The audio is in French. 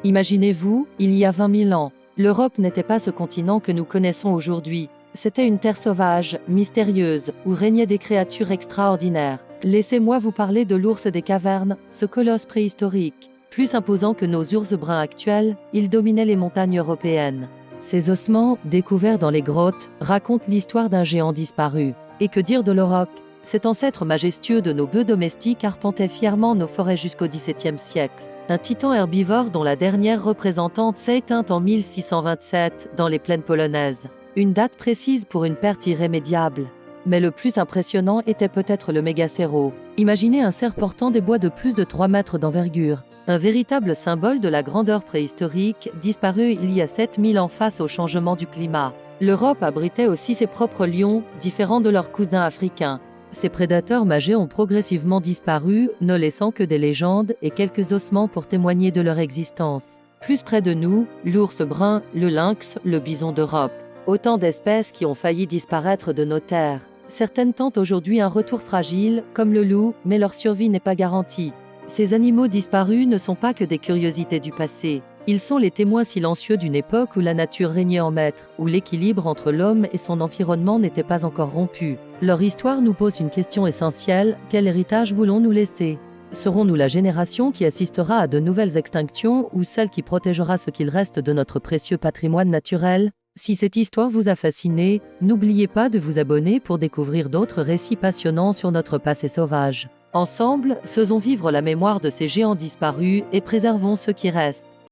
Imaginez-vous, il y a 20 000 ans, l'Europe n'était pas ce continent que nous connaissons aujourd'hui. C'était une terre sauvage, mystérieuse, où régnaient des créatures extraordinaires. Laissez-moi vous parler de l'ours des cavernes, ce colosse préhistorique. Plus imposant que nos ours bruns actuels, il dominait les montagnes européennes. Ses ossements, découverts dans les grottes, racontent l'histoire d'un géant disparu. Et que dire de l'auroch? Cet ancêtre majestueux de nos bœufs domestiques arpentait fièrement nos forêts jusqu'au XVIIe siècle. Un titan herbivore dont la dernière représentante s'est éteinte en 1627 dans les plaines polonaises. Une date précise pour une perte irrémédiable. Mais le plus impressionnant était peut-être le mégacéro. Imaginez un cerf portant des bois de plus de 3 mètres d'envergure. Un véritable symbole de la grandeur préhistorique, disparu il y a 7000 ans face au changement du climat. L'Europe abritait aussi ses propres lions, différents de leurs cousins africains. Ces prédateurs majeurs ont progressivement disparu, ne laissant que des légendes et quelques ossements pour témoigner de leur existence. Plus près de nous, l'ours brun, le lynx, le bison d'Europe. Autant d'espèces qui ont failli disparaître de nos terres. Certaines tentent aujourd'hui un retour fragile, comme le loup, mais leur survie n'est pas garantie. Ces animaux disparus ne sont pas que des curiosités du passé. Ils sont les témoins silencieux d'une époque où la nature régnait en maître, où l'équilibre entre l'homme et son environnement n'était pas encore rompu. Leur histoire nous pose une question essentielle: quel héritage voulons-nous laisser? Serons-nous la génération qui assistera à de nouvelles extinctions ou celle qui protégera ce qu'il reste de notre précieux patrimoine naturel? Si cette histoire vous a fasciné, n'oubliez pas de vous abonner pour découvrir d'autres récits passionnants sur notre passé sauvage. Ensemble, faisons vivre la mémoire de ces géants disparus et préservons ceux qui restent.